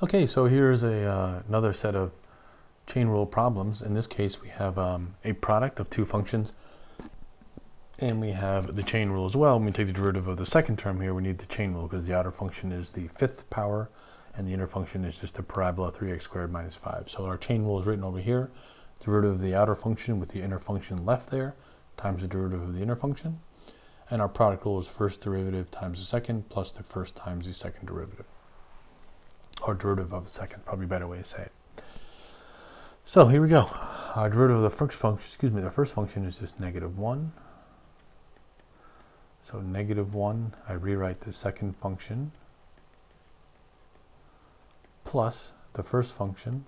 Okay, so here's another set of chain rule problems. In this case, we have a product of two functions, and we have the chain rule as well. When we take the derivative of the second term here, we need the chain rule because the outer function is the fifth power, and the inner function is just a parabola 3x squared minus 5. So our chain rule is written over here. Derivative of the outer function with the inner function left there times the derivative of the inner function. And our product rule is first derivative times the second plus the first times the second derivative. Or derivative of the second, probably a better way to say it. So here we go. Our derivative of the first function is just negative 1. So negative 1, I rewrite the second function plus the first function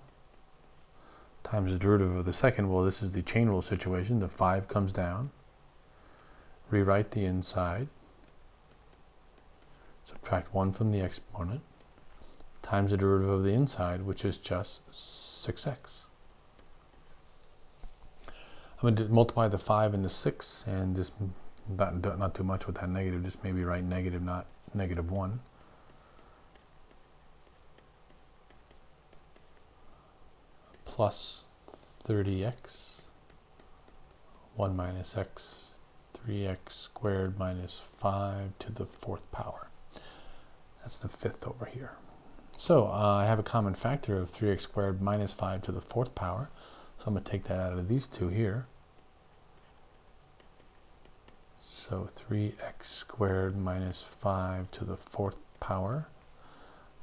times the derivative of the second. Well, this is the chain rule situation. The 5 comes down. Rewrite the inside. Subtract 1 from the exponent times the derivative of the inside, which is just 6x. I'm going to multiply the 5 and the 6, and just not too much with that negative, just maybe write negative, not negative 1. Plus 30x, 1 minus x, 3x squared minus 5 to the fourth power. That's the fifth over here. So I have a common factor of 3x squared minus 5 to the fourth power. So I'm going to take that out of these two here. So 3x squared minus 5 to the fourth power.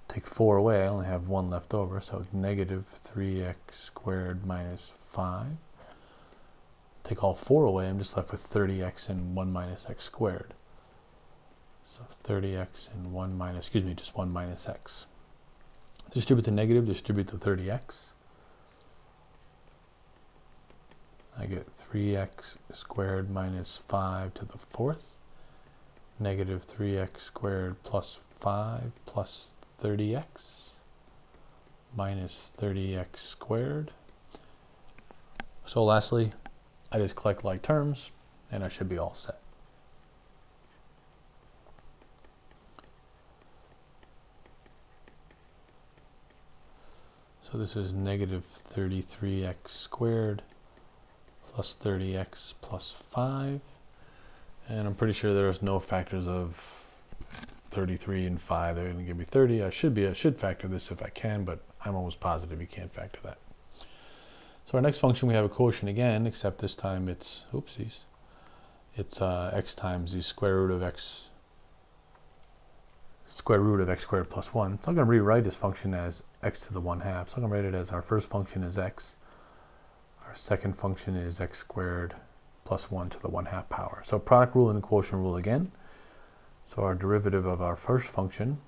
Take 4 away, I only have 1 left over. So negative 3x squared minus 5. Take all 4 away, I'm just left with 30x and 1 minus x squared. So 30x and 1 minus, just 1 minus x. Distribute the negative, distribute the 30x. I get 3x squared minus 5 to the fourth, negative 3x squared plus 5 plus 30x minus 30x squared. So lastly, I just collect like terms, and I should be all set. So this is negative 33x squared plus 30x plus 5. And I'm pretty sure there's no factors of 33 and 5. They're going to give me 30. I should factor this if I can, but I'm almost positive you can't factor that. So our next function, we have a quotient again, except this time it's, oopsies, it's x times the square root of x squared plus 1. So I'm going to rewrite this function as x to the 1/2. So I'm going to write it as our first function is x. Our second function is x squared plus 1 to the 1/2 power. So product rule and quotient rule again. So our derivative of our first function,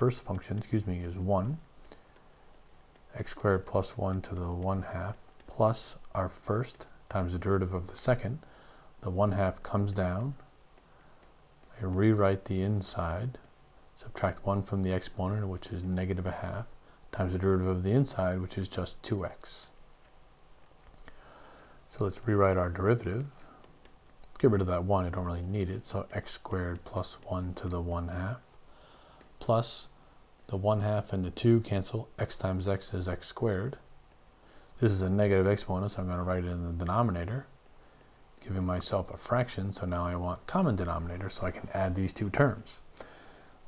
is 1. X squared plus 1 to the 1/2 plus our first times the derivative of the second. The 1/2 comes down. I rewrite the inside. Subtract 1 from the exponent, which is negative 1/2, times the derivative of the inside, which is just 2x. So let's rewrite our derivative. Get rid of that 1, I don't really need it. So x squared plus 1 to the 1/2 plus the 1/2 and the 2 cancel. X times x is x squared. This is a negative exponent, so I'm going to write it in the denominator, giving myself a fraction. So now I want common denominator, so I can add these two terms.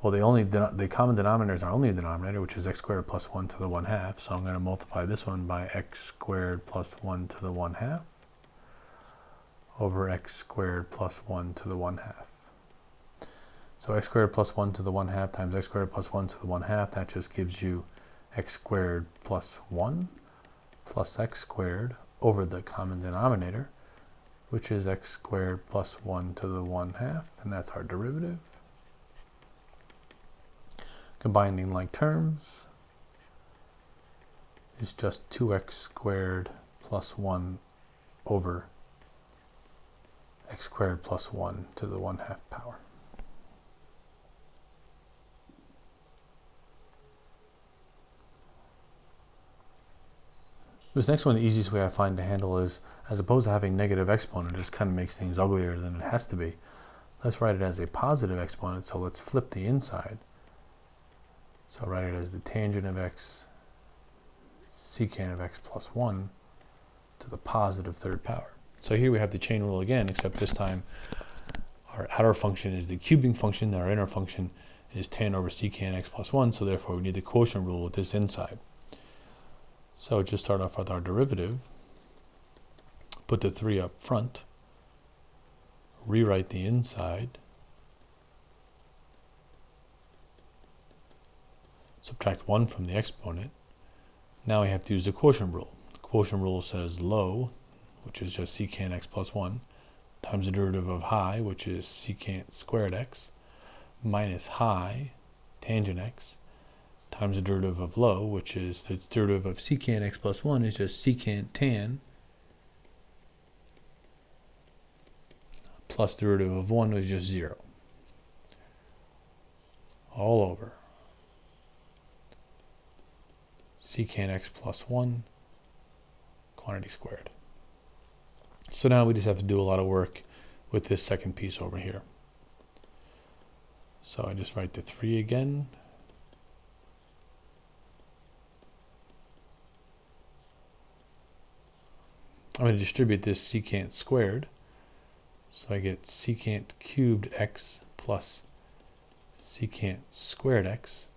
Well, the common denominators are only a denominator, which is x squared plus 1 to the 1/2. So I'm going to multiply this one by x squared plus 1 to the 1/2 over x squared plus 1 to the 1/2. So x squared plus 1 to the 1/2 times x squared plus 1 to the 1/2, that just gives you x squared plus 1 plus x squared over the common denominator, which is x squared plus 1 to the 1/2, and that's our derivative. Combining like terms is just 2x squared plus 1 over x squared plus 1 to the 1/2 power. This next one, the easiest way I find to handle is, as opposed to having negative exponent, it just kind of makes things uglier than it has to be. Let's write it as a positive exponent, so let's flip the inside. So I'll write it as the tangent of x secant of x plus 1 to the positive third power. So here we have the chain rule again, except this time our outer function is the cubing function, our inner function is tan over secant x plus 1, so therefore we need the quotient rule with this inside. So just start off with our derivative, put the 3 up front, rewrite the inside, subtract 1 from the exponent. Now we have to use the quotient rule. The quotient rule says low, which is just secant x plus 1, times the derivative of high, which is secant squared x, minus high, tangent x, times the derivative of low, which is the derivative of secant x plus 1 is just secant tan, plus the derivative of 1 is just 0. All over secant x plus 1 quantity squared. So now we just have to do a lot of work with this second piece over here. So I just write the 3 again. I'm going to distribute this secant squared. So I get secant cubed x plus secant squared x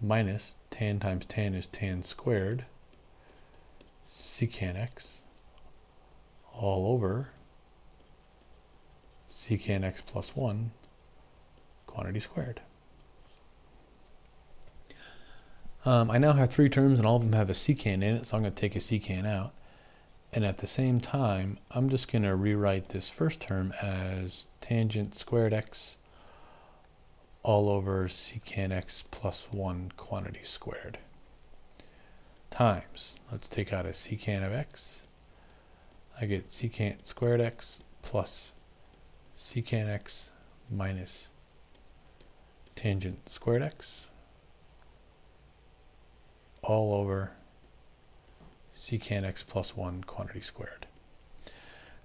minus tan times tan is tan squared secant x all over secant x plus 1 quantity squared. I now have 3 terms and all of them have a secant in it, so I'm going to take a secant out. And at the same time, I'm just going to rewrite this first term as tangent squared x all over secant x plus 1 quantity squared times, let's take out a secant of x. I get secant squared x plus secant x minus tangent squared x all over secant x plus 1 quantity squared.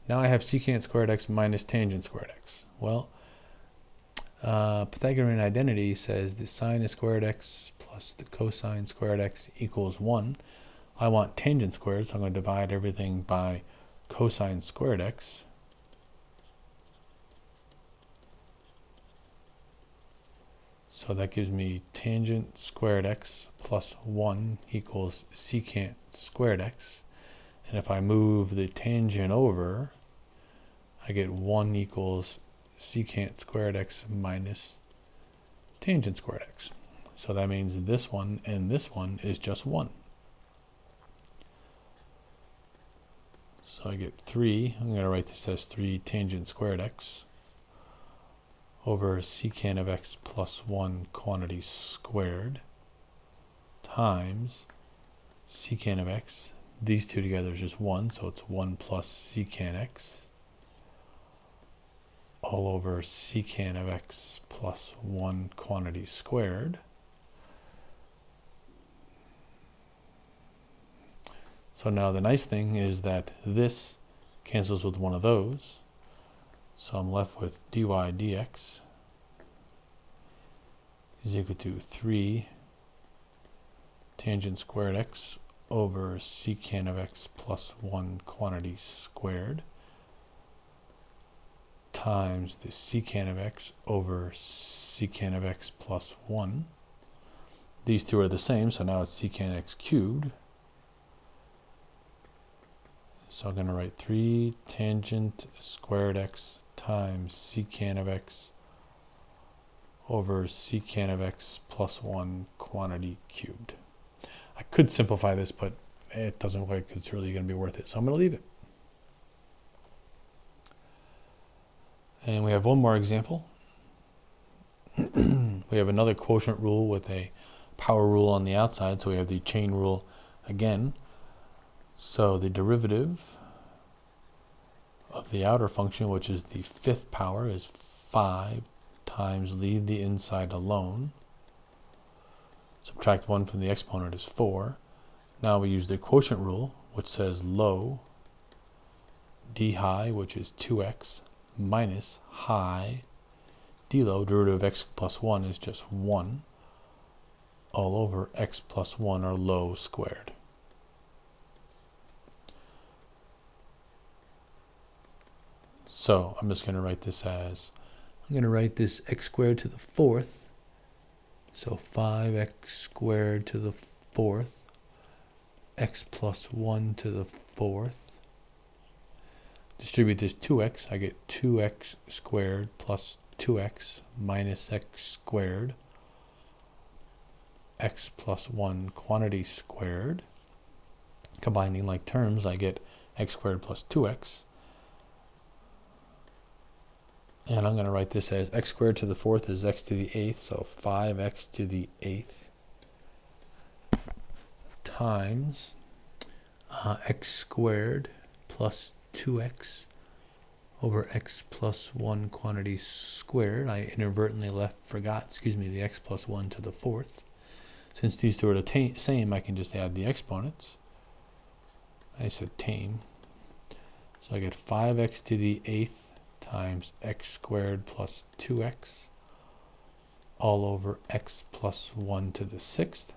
Now I have secant squared x minus tangent squared x. Well, Pythagorean identity says the sine of squared x plus the cosine squared x equals 1. I want tangent squared, so I'm going to divide everything by cosine squared x. So that gives me tangent squared x plus 1 equals secant squared x. And if I move the tangent over, I get 1 equals secant squared x minus tangent squared x. So that means this one and this one is just 1. So I get 3, I'm going to write this as 3 tangent squared x over secant of x plus 1 quantity squared times secant of x. These two together is just 1, so it's 1 plus secant x all over secant of x plus 1 quantity squared. So now the nice thing is that this cancels with one of those. So I'm left with dy dx is equal to 3 tangent squared x over secant of x plus 1 quantity squared times the secant of x over secant of x plus 1. These two are the same, so now it's secant x cubed. So I'm going to write 3 tangent squared x times secant of x over secant of x plus 1 quantity cubed. I could simplify this, but it doesn't look like it's really going to be worth it, so I'm going to leave it. And we have one more example. We have another quotient rule with a power rule on the outside, so we have the chain rule again. So the derivative of the outer function, which is the 5th power, is 5 times leave the inside alone. Subtract 1 from the exponent is 4. Now we use the quotient rule, which says low d high, which is 2x, minus high d low, derivative of x plus 1 is just 1, all over x plus 1, or low, squared. So I'm just going to write this as, I'm going to write this x squared to the fourth. So 5x squared to the fourth, x plus 1 to the fourth. Distribute this 2x, I get 2x squared plus 2x minus x squared, x plus 1 quantity squared. Combining like terms, I get x squared plus 2x. And I'm going to write this as x squared to the fourth is x to the eighth, so 5x to the eighth times x squared plus 2x over x plus 1 quantity squared. I inadvertently forgot the x plus 1 to the fourth. Since these two are the same, I can just add the exponents. I said tame. So I get 5x to the eighth times x squared plus 2x all over x plus 1 to the sixth.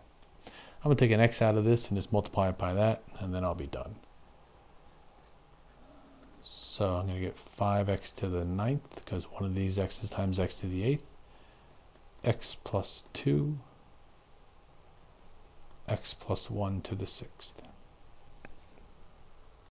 I'm going to take an x out of this and just multiply it by that, and then I'll be done. So I'm going to get 5x to the ninth, because one of these x's times x to the eighth, x plus 2, x plus 1 to the sixth.